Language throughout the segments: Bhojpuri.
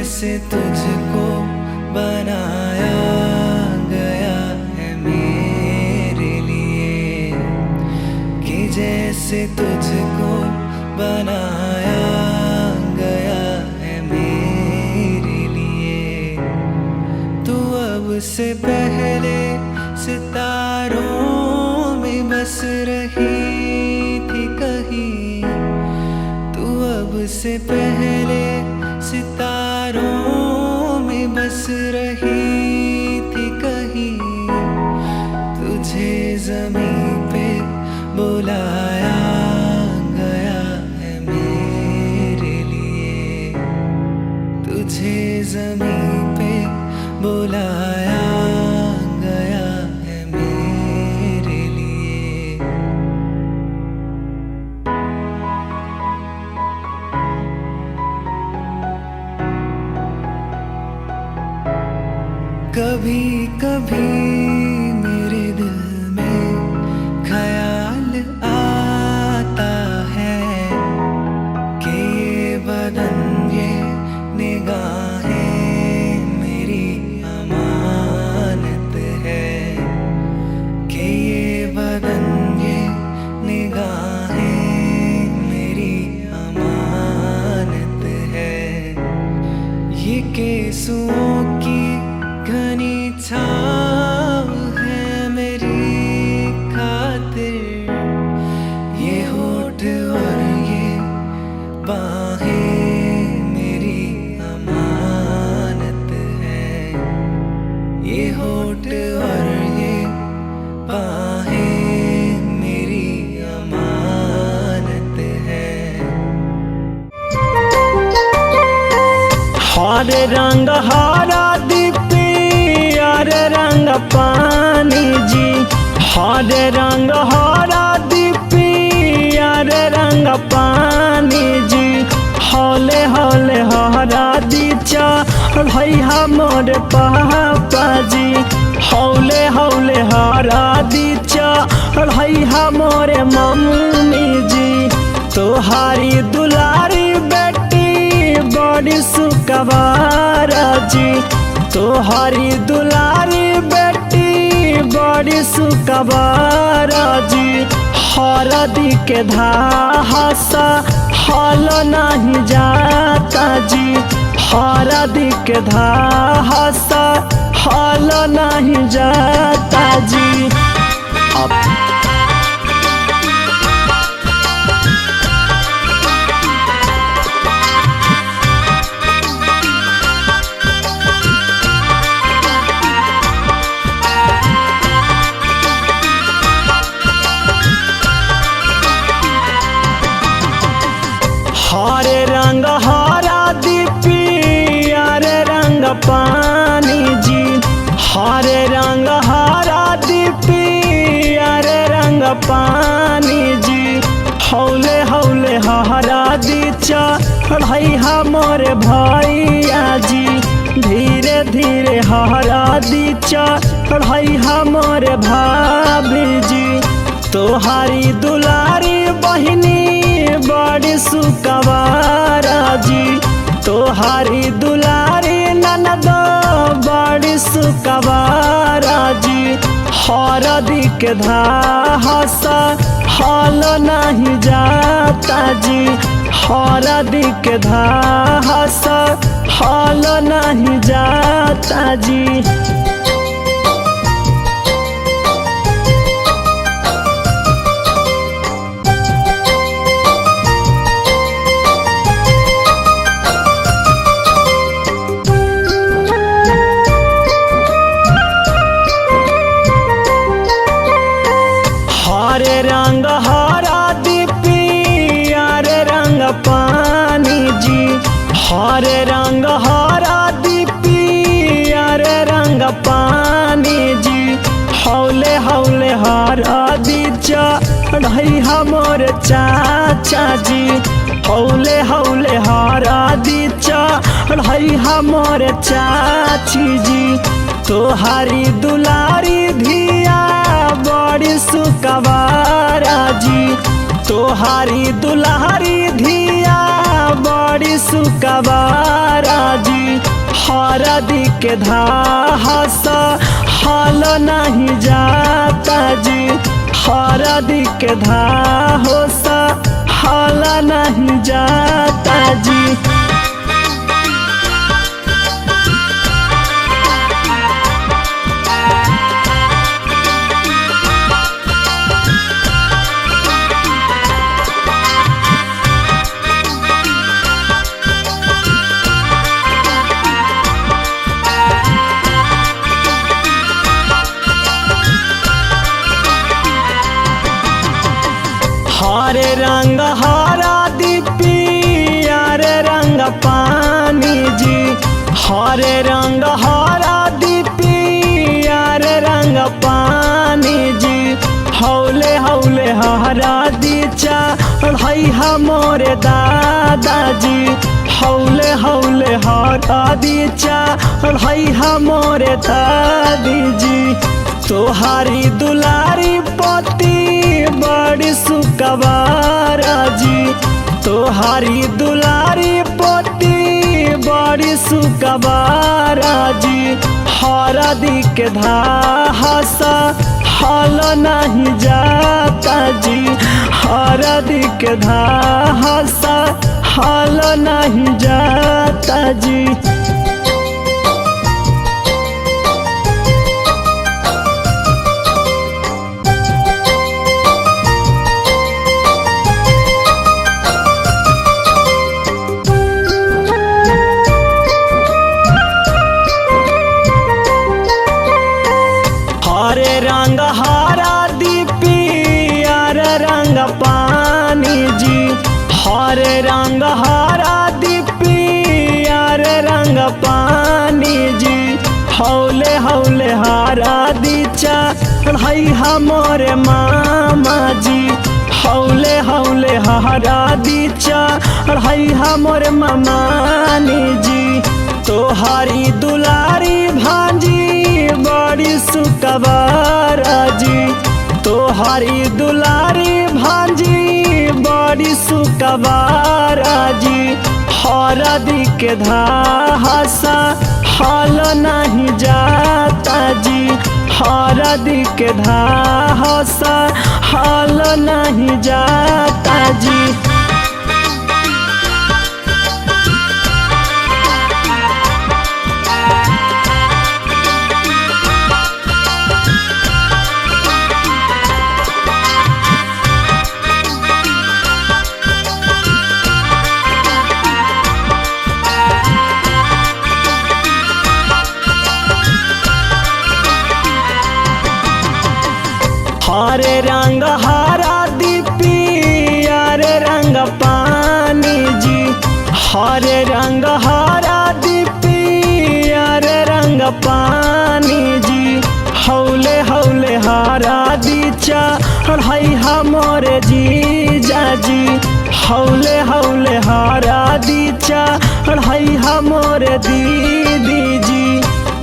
जैसे तुझको बनाया गया है मेरे लिए, कि जैसे तुझको बनाया गया है मेरे लिए। तू अब से पहले सितारों में बस रही थी कहीं, तू अब से पहले सितारों में बस रही थी कहीं। तुझे ज़मीं पे बुलाया गया है मेरे लिए, तुझे ज़मीं पे बुलाया गया है मेरे लिए। कभी कभी मेरे दिल में ख्याल आता है कि ये बदन ये निगाहें मेरी अमानत है, कि ये बदन ये निगाहें मेरी अमानत है। ये केसुओं की घनी छाँव है मेरी खातिर, ये होठ और ये बाहें मेरी अमानत है, ये होठ और ये बाहें मेरी अमानत है। हर रंग हरा हर रंग पानी जी, हर रंग हरा दीपी हर रंग पानी जी। हौले हौले हरा दीचा भैया मोर पापा जी, हौले हौले हरा दीचा भैया मोरे मम्मी जी। तोहारी दुलारी बेटी बड़ी सुकवारा जी, तोहारी दुलारी बेटी बड़ी सुकवारा जी। हरदी के धासा हल नहीं जाता जी, हरदी के धासा हल नहीं जाता जी। हरे रंग हरा दीपी हरे रंग पानी जी, हरे रंग हरा दीपी हरे रंग पानी जी। हौले हौले हरा दीचा भैया मोरे भैया जी, धीरे धीरे हरा दीचा भैया मोरे भाभी जी। तोहारी दुलारी बहिनी बड़ी सुकवारा जी, तोहारी दुलारी ननद बड़ी सुकवारा जी। हरदी के धासा हल नहीं जाता जी, हरदी के धासा हल नहीं जाता जी। हरे रंग हरा दीपी हरे रंग पानी जी, हरे रंग हरा दीपी हरे रंग पानी जी। हौले हौले हरा दीचा भैया मोर चाचा जी, हौले हौले हरा दीचा भैया मोर चाची जी। तोहारी दुलारी धिया बड़ी सुकवारा जी, तोहारी दुलारी धिया बड़ी सुकवारा जी। हरदी के धास हाल नहीं जाता जी, हरदी के धास हाल नहीं जाता जी। हरे रंग हरदी पियर रंग पानी जी, हरे रंग हरदी पियर रंग पानी जी। हौले हौले हरदी चढ़ाई हमरे दादाजी, हौले हौले हरदी चढ़ाई हमरे दादी जी। तोहारी दुलारी पति बड़ी सुकवार जी, तोहारी दुलारी पति बड़ी सुकवार जी। हरदी के धास हाल नहीं जाता जी, हरदी के धास हाल नहीं जाता जी। हरे रंग हरदी पियर रंग पानी जी, हरे रंग हरदी पियर रंग पानी जी। हौले हौले हरदी चढ़ाई हमरे मामा जी, हौले हौले हरदी चढ़ाई हमरे मामानी जी। तोहारी दुलारी भांजी बड़ी सुकवार जी, तोहारी दुलारी भांजी बड़ी सुकवार जी। हरदी के धास हाल नहीं जाता जी, हरदी के धास हाल नहीं जाता जी। हरे रंग हरदी पियर रंग पानी जी, हरे रंग हरदी पियर रंग पानी जी। हौले हौले हरदी चढ़ाई हमरे जीजा जी, हौले हौले हरदी चढ़ाई हमरे दीदी जी।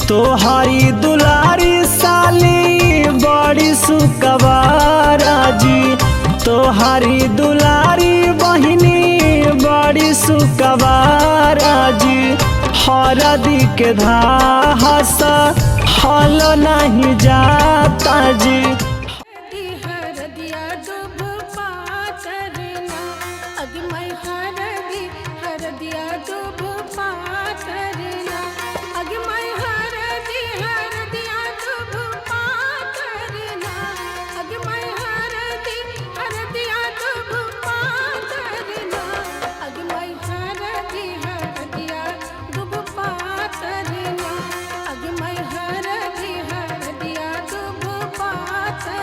तोहारी दुलारी साली बड़ी सुकवार जी, तोहारी दुलारी बहिनी बड़ी सुकवार जी। हरदी के धास हाल नहीं जाता जी। हरदिया दुब पातरना अगमय हरदिया दुब पातरना अगमय हरदिया दुब पातरना अगमय हरदिया दुब पातरना अगमय हरदिया दुब पातरना अगमय हरदिया दुब पातरना।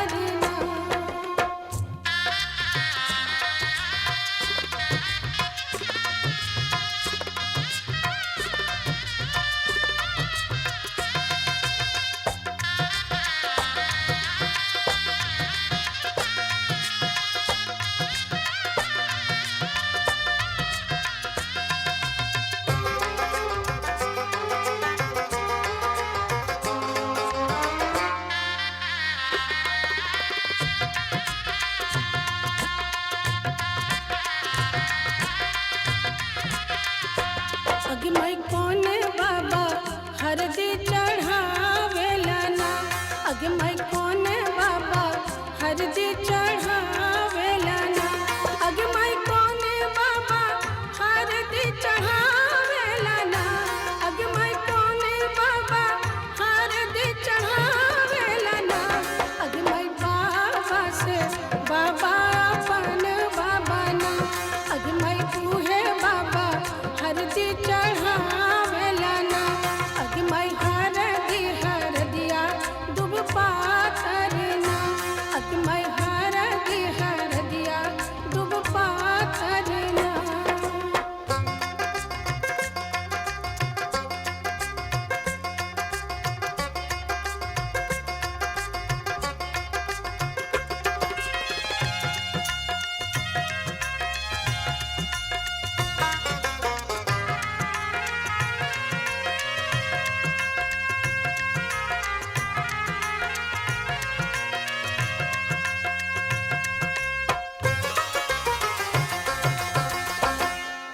हरदी चढ़ावेला ना। अगे मैं कौन बाबा हरदी चढ़ावेला ना। अगे मैं कौन बाबा हरदी चढ़ावेला ना। अगे मैं कौन बाबा हरदी चढ़ावेला ना। अगे मैं बाबा से बाबा अपन बाबा ना। अगे मैं तूहे बाबा हरदी चढ़ावेला ना। अगे मैं हरदिया दुब पातर ना। अगे मैं हरदिया दुब पातर ना।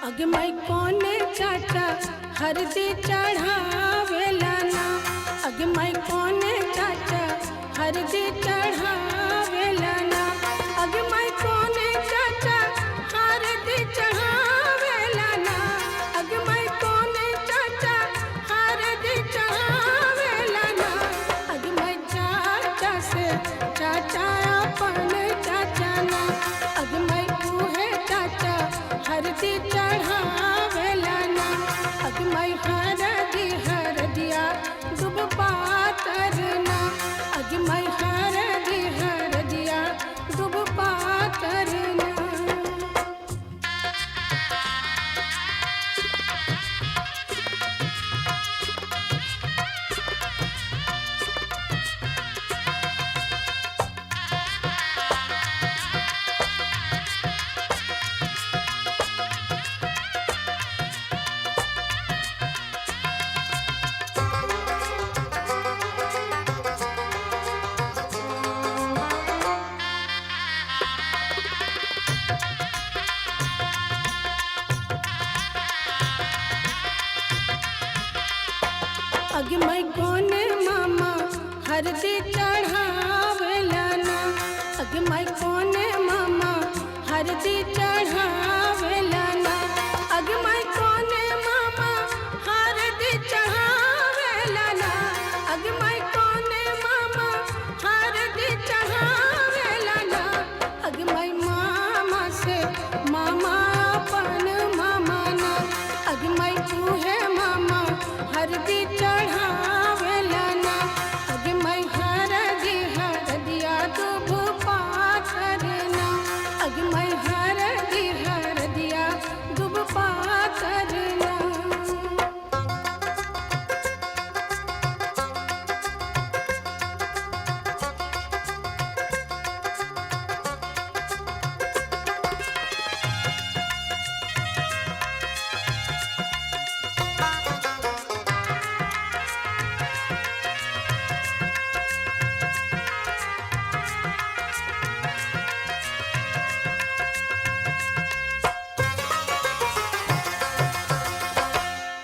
अगे मैं कौन चाचा हरदी चढ़ावेला ना। अगे मैं कौन चाचा हरदी चढ़ावेला ना। अगे मैं कौन चाचा हरदी चढ़ावेला ना। अगे मैं कौन चाचा हरदी चढ़ावेला ना। अगे मैं चाचा से चाचा अपन चाचा ना। अगे मैं तूहे चाचा हरदी चढ़ावेला ना। अगे मैं हरदिया दुब पातर ना। अगे मैं हरदिया दुब पातर ना। अगे मैं कौन मामा हरदी चढ़ावेला ना। अगे मैं कौन मामा हरदी चढ़ावेला ना। अगे मैं कौन मामा हरदी चढ़ावेला ना। अगे मैं कौन मामा हरदी चढ़ावेला ना। अगे मैं मामा से मामा अपन मामा ना। अगे मैं तूहे मामा हरदी चढ़ावेला ना। अगे मैं हरदिया दुब पातर ना। अगे मैं हरदिया दुब पातर ना।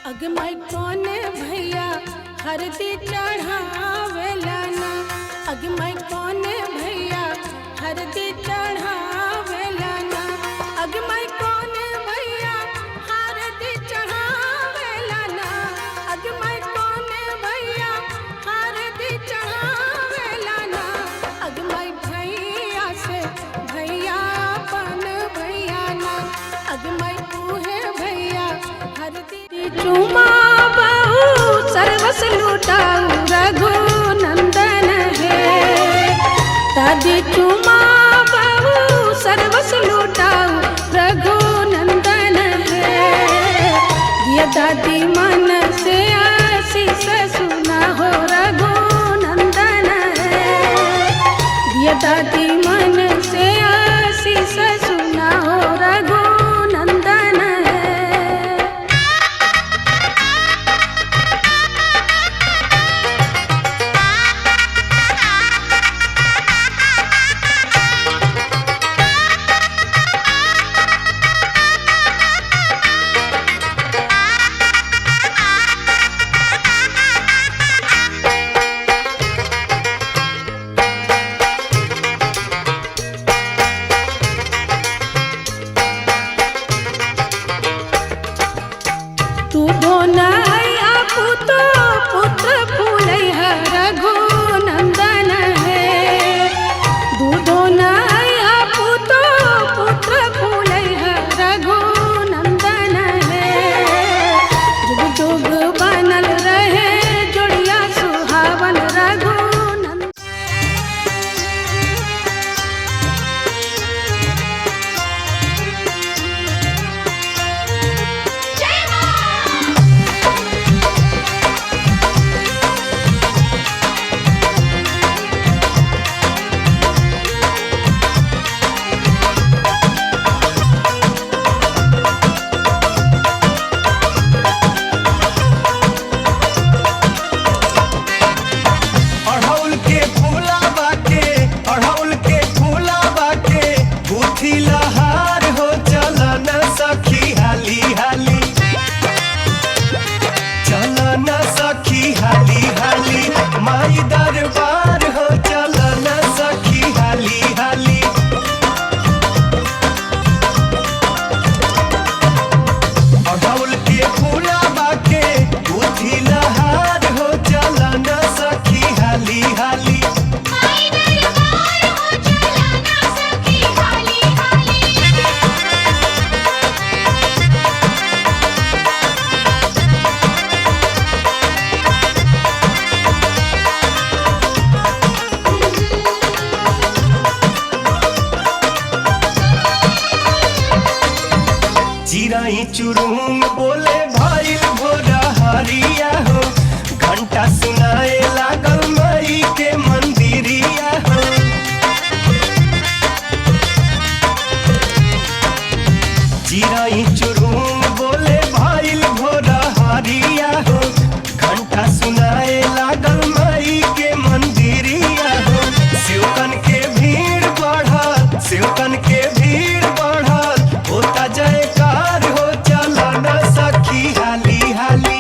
अगे मैं कौन भैया हरदी चढ़ावेला ना। अगे मैं कौन भैया हरदी चढ़ावेला ना। अगे मैं कौन भैया हरदी चढ़ावेला ना। अगे मैं कौन भैया हरदी चढ़ावेला ना। अगे मैं भैया से भैया अपन भैया ना। अगे मैं तूहे भैया हरदी चुमा बहु सर्वस लुटाऊ रघुनंदन है। दादी चुमा बहु सर्वस लुटाऊ रघुनंदन है। दिया दादी मन से आशीष सुना हो रघुनंदन है। दिया दादी मन से आशीष सुना हो रघुनंदन है। चुरुंग बोले भाई भोरा हरिया हो, घंटा सुनाए लागल माई के मंदिरिया हो। चिराई चुरुंग बोले भाई भोरा हरिया हो, घंटा सुनाए लागल माई के मंदिरिया हो। सेवकन के भीड़ बढ़ल, सेवकन के भीड़ बढ़ल, होता जयकार हो चला ना सखी हाली हाली।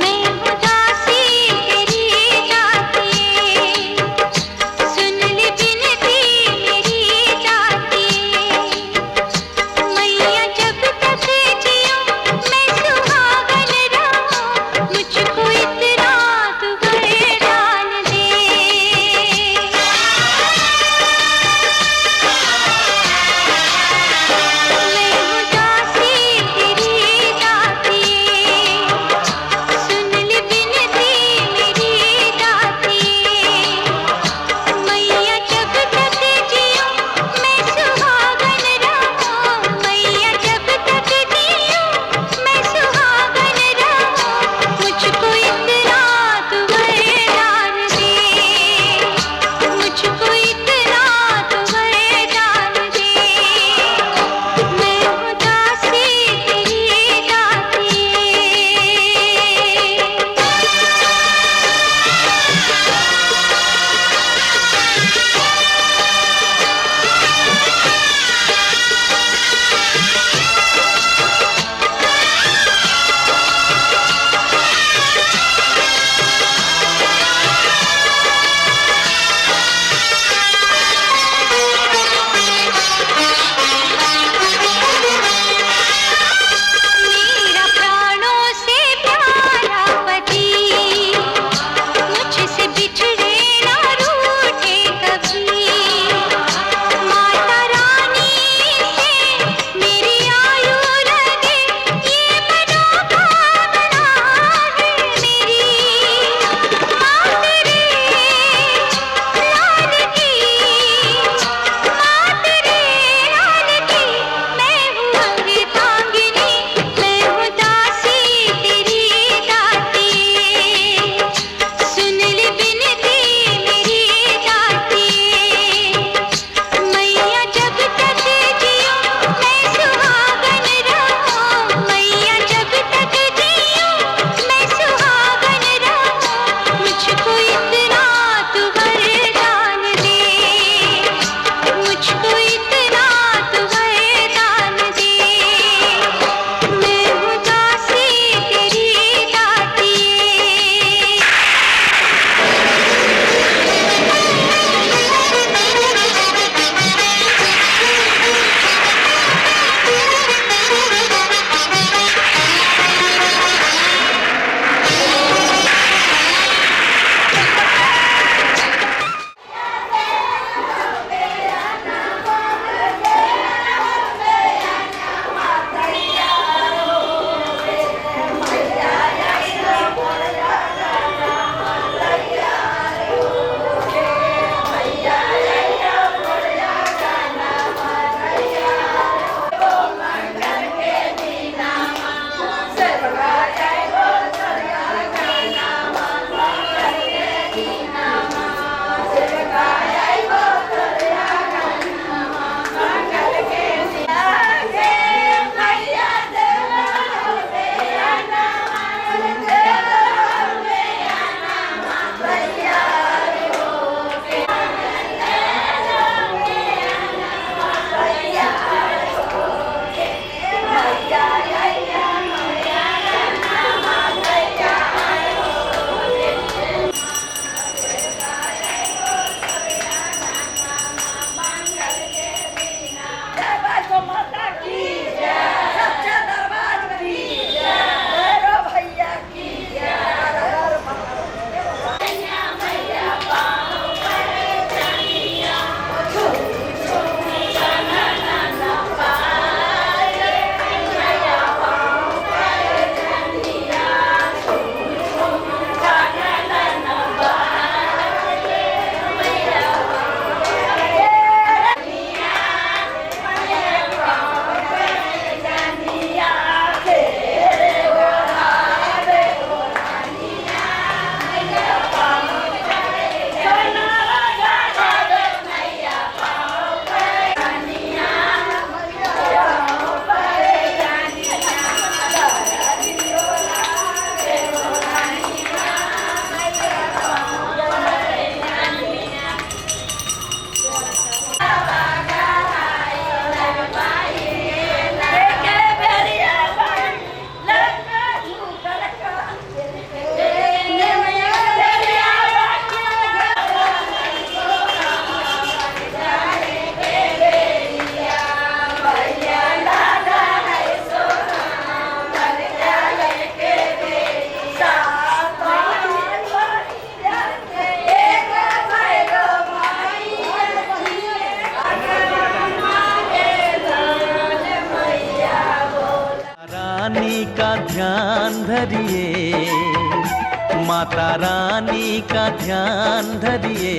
मैं उदासी तेरी माता रानी का ध्यान धरिए,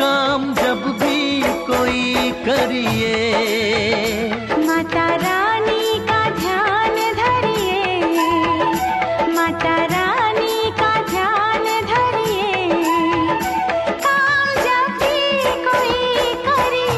काम जब भी कोई करिए। माता रानी का ध्यान धरिए, माता रानी का ध्यान धरिए, काम जब भी कोई करिए।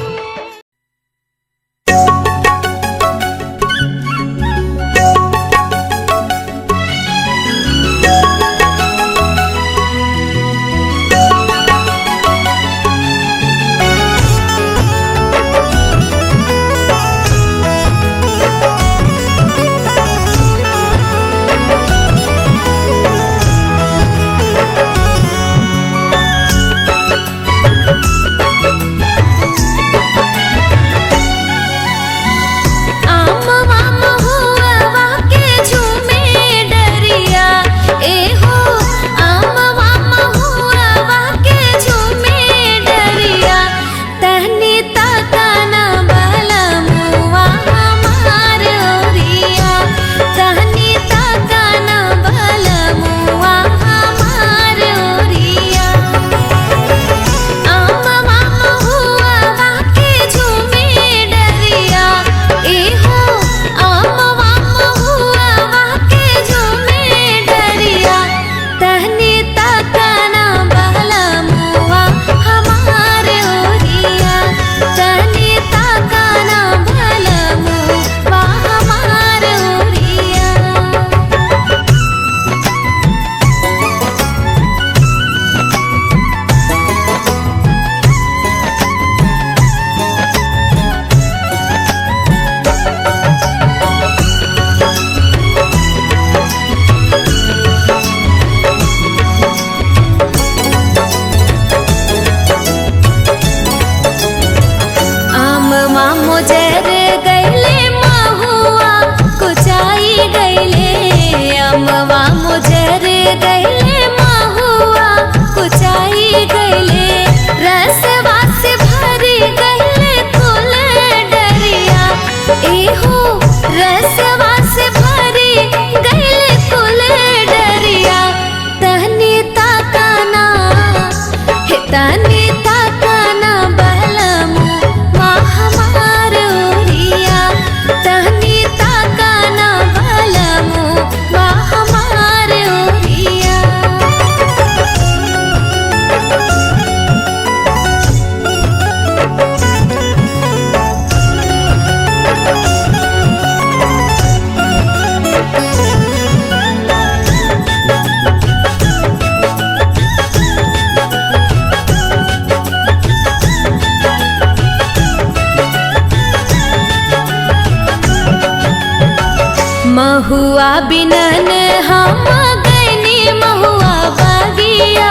महुआ बिनन हम गैनी महुआ बगिया,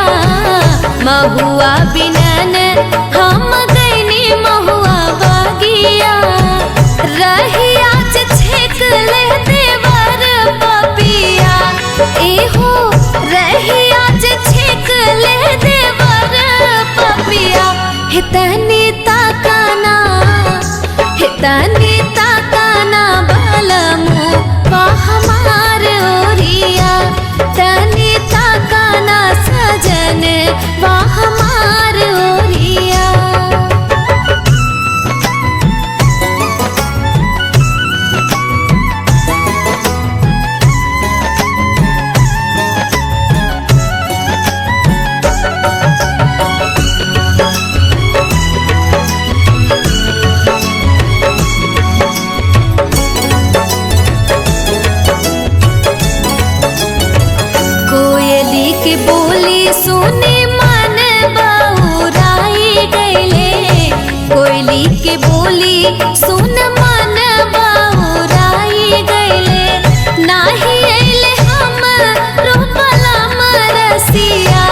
महुआ बिनन हम गैनी महुआ बगिया। रहिया छेक ले देवर पपिया, एहो रहिया छेक ले देवर पपिया। हितनी ताकाना, हितनी ताकाना बलमु हमार ओरिया। तनी ताकाना सजन वाह हमार ओरिया। बोली सुने मन बउराई गईले, कोयली के बोली सुन मन बउराई गईले। नाही अइले हम रोपला मरसिया,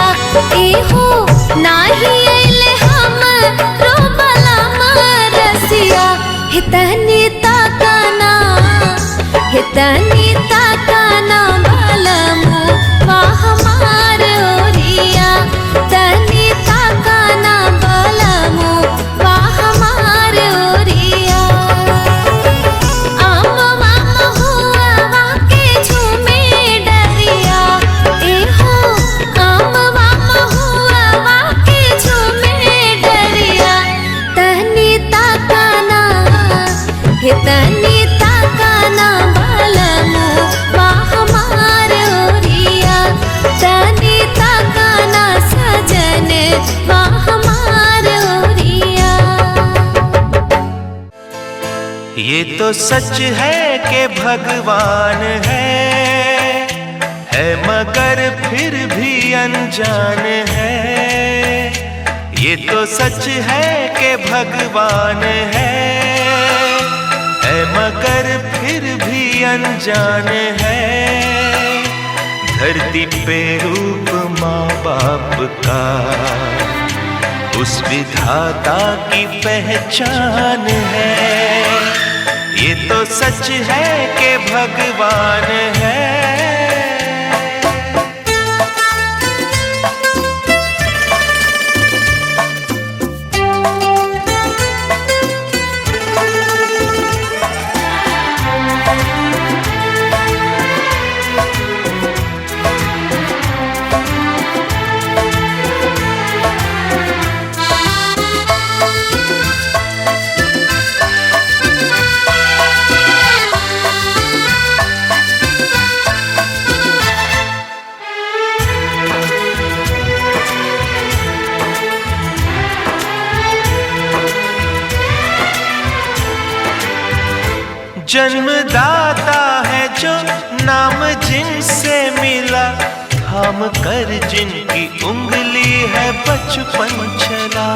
एहो नाही अइले हम रोपला मरसिया। हितनी ताकाना, हितनी ताकाना बलमु वाह हमार ओरिया। तनी ताकाना बलमु वाह हमार ओरिया। तो सच है कि भगवान है मगर फिर भी अनजान है। ये तो सच है कि भगवान है मगर फिर भी अनजान है। धरती पे रूप माँ बाप का उस विधाता की पहचान है। ये तो सच है कि भगवान है। जन्मदाता है जो नाम जिनसे मिला, थाम कर जिनकी उंगली है बचपन चला।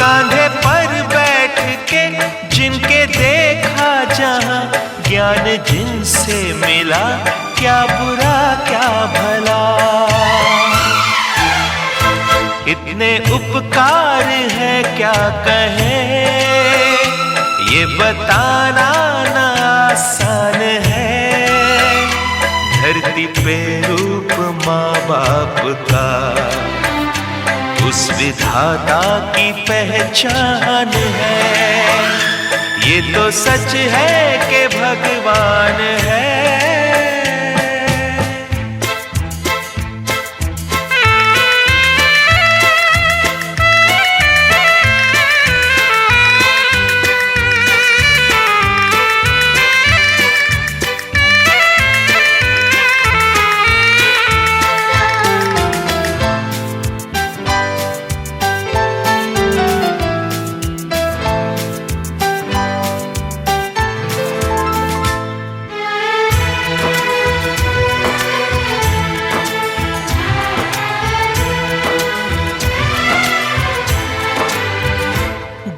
कांधे पर बैठ के जिनके देखा जहां, ज्ञान जिनसे मिला क्या बुरा क्या भला। इतने उपकार है क्या कहें, ये बताना ना आसान है। धरती पे रूप माँ बाप का उस विधाता की पहचान है। ये तो सच है कि भगवान है।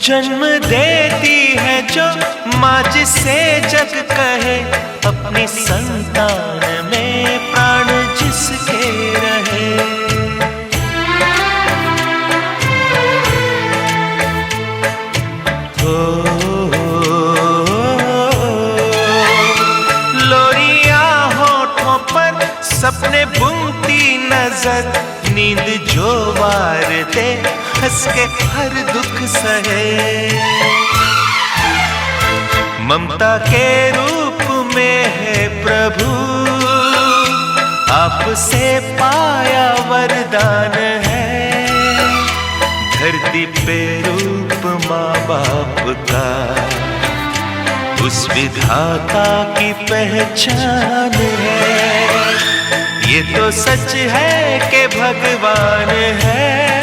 जन्म देती है जो माँ जिसे जग कहे, अपनी संतान में प्राण जिसके रहे। लोरिया होठों पर सपने बुनती नजर, नींद जो वार दे हंस के हर दुख सहे। ममता के रूप में है प्रभु, आपसे पाया वरदान है। धरती पे रूप माँ बाप का उस विधाता की पहचान है। ये तो सच है कि भगवान है।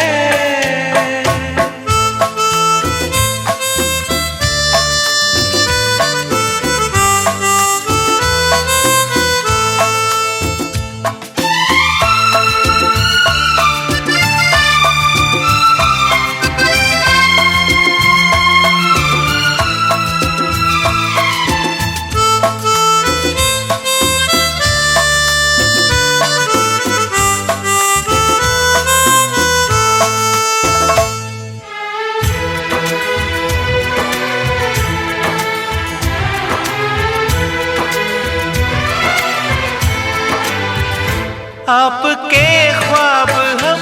आपके ख्वाब हम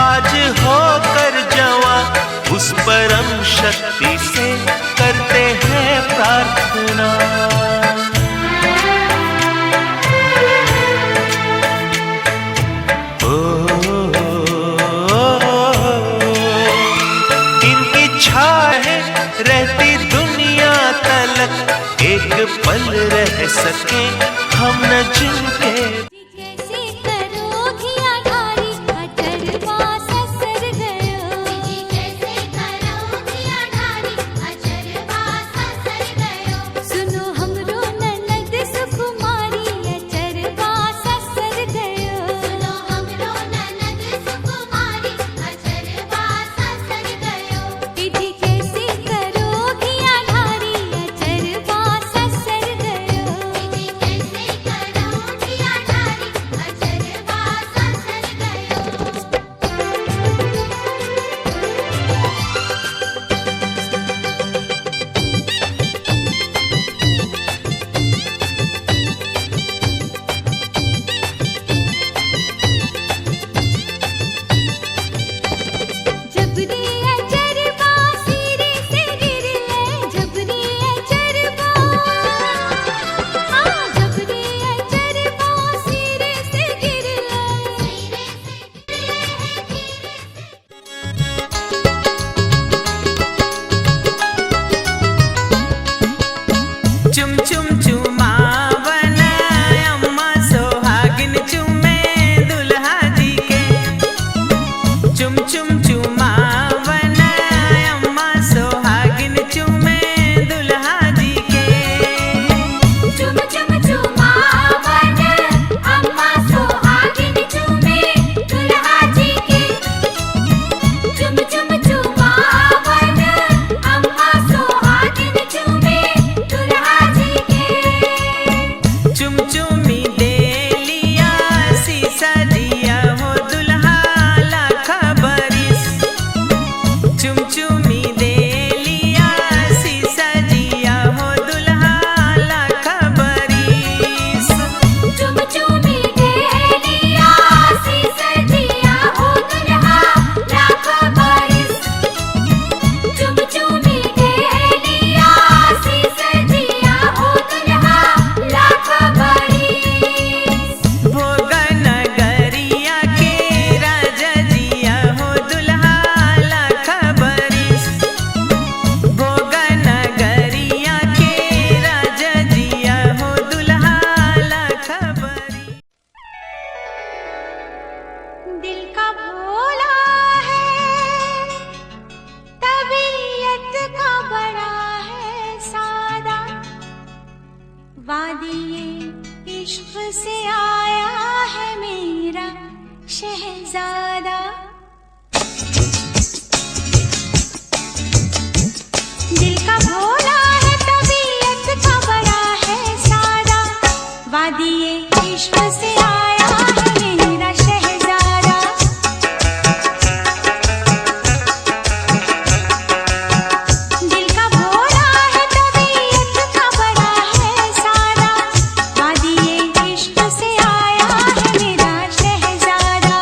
आज होकर जवां, उस परम शक्ति से करते हैं प्रार्थना। इनकी छाह रहती दुनिया तलक, एक पल रह सके हम न जिनके। कैसे कर शहजादा। दिल का भोला है तबीयत का बड़ा है सादा, वादिये इश्क से आया है मेरा शहजादा। दिल का भोला है तबीयत का बड़ा है सादा, वादिये इश्क से आया है मेरा शहजादा।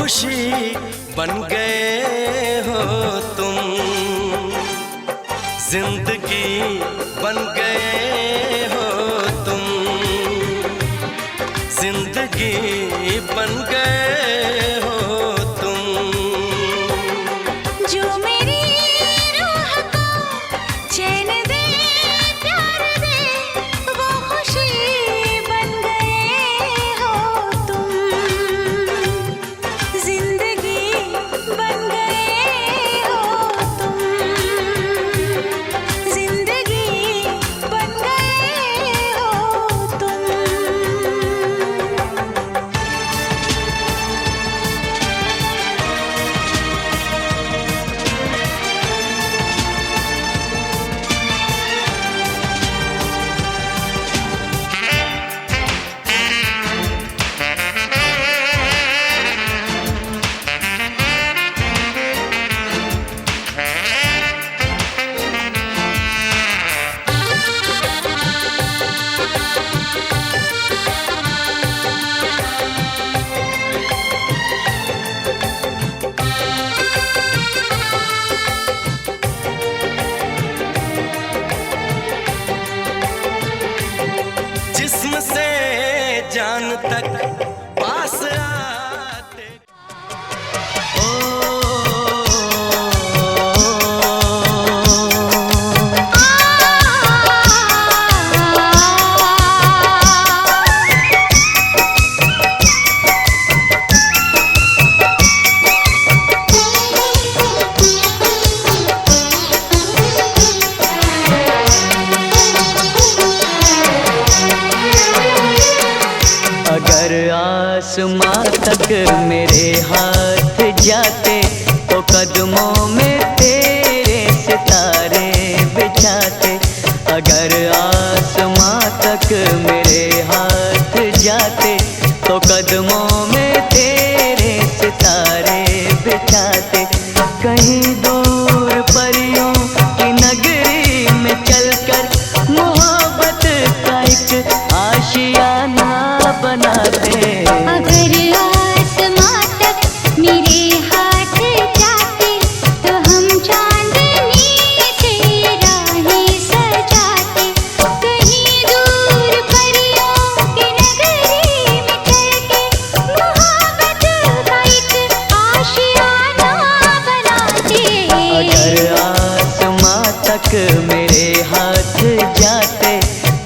खुशी बन गए हो तुम, जिंदगी बन गए हो तुम, जिंदगी बन गए हो तुम। जो मेरी रूह को चैन दे प्यार दे वो खुशी बन गए हो तुम, जिंदगी बन गए हो तुम, जिंदगी बन गए हो तुम। जिस्म से जान तक पास आते अगर आसमां तक मेरे हाथ जाते तो कदमों में तेरे सितारे बिछाते। अगर आसमां तक मेरे हाथ जाते तो कदमों में तेरे सितारे बिछाते। कहीं दूर परियों की नगरी में चलकर मोहब्बत का एक आशियाना बनाते। अगर आसमां तक मेरे हाथ जाते तो हम चांदनी से राहें सजाते। कहीं दूर परियों की नगरी में चलके मोहब्बत का एक आशियाना बनाते। अगर आसमां तक मेरे हाथ जाते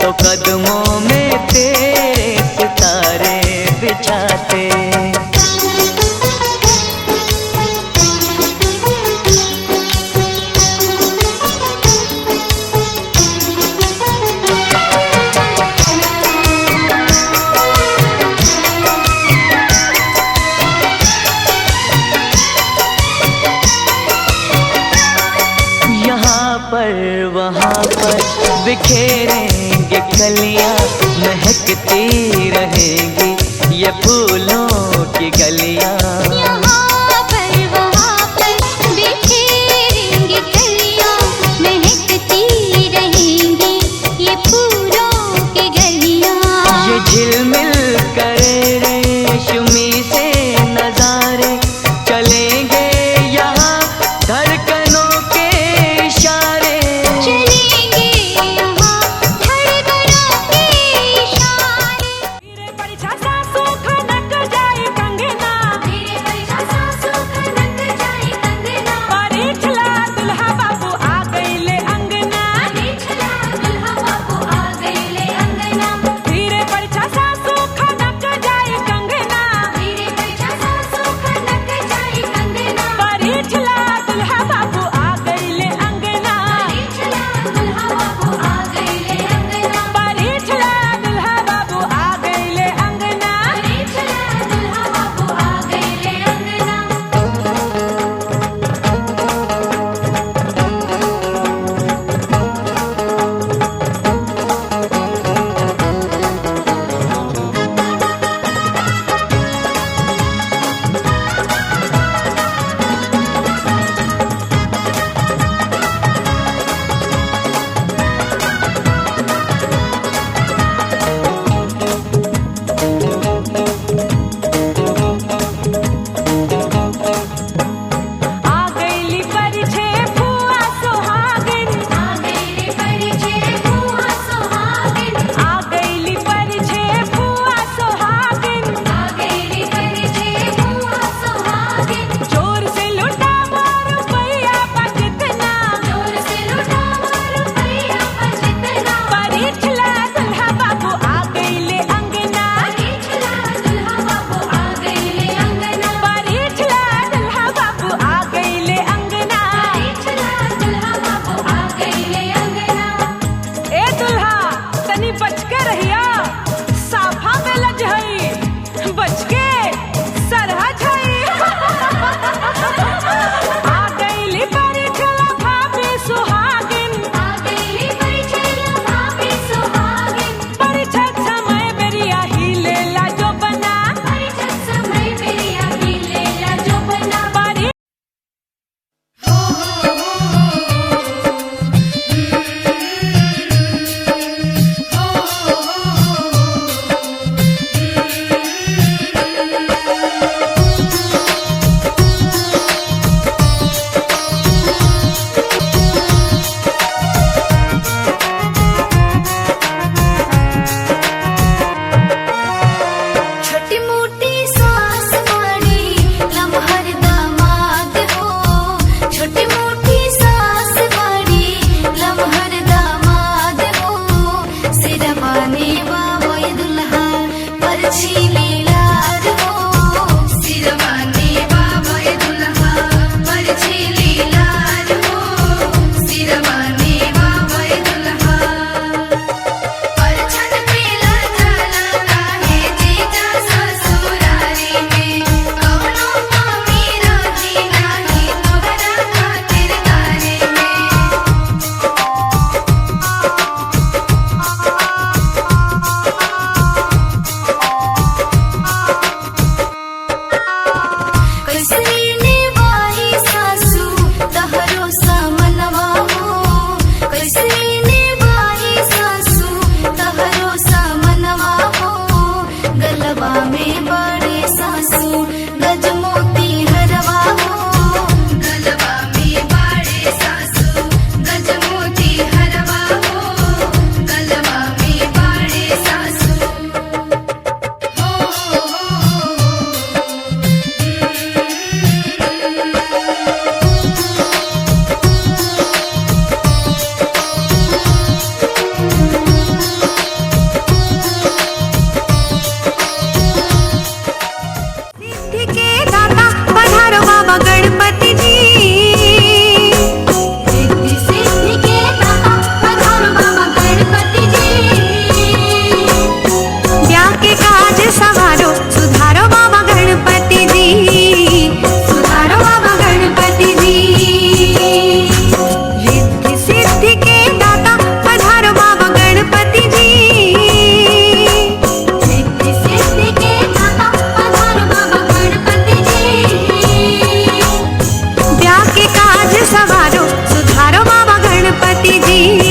तो कदमों में तेरे सितारे बिछाते। यहाँ पर वहाँ पर बिखेरेंगे कलियाँ, महकती रहेंगी ये फूलों की गलियाँ। यहाँ पर वहाँ पर बिखेरेंगे कलियाँ, महकती रहेंगी ये फूलों की गलियाँ। ये झिलमिल करे रेशमी से नजारे चलेंगे यहाँ धड़कनों के इशारे। चलेंगे यहाँ धड़कनों के इशारे। धीरे परीक्षा सासू खनक जाई कंगना, धीरे के काज सवारो सुधारो बाबा गणपति जी।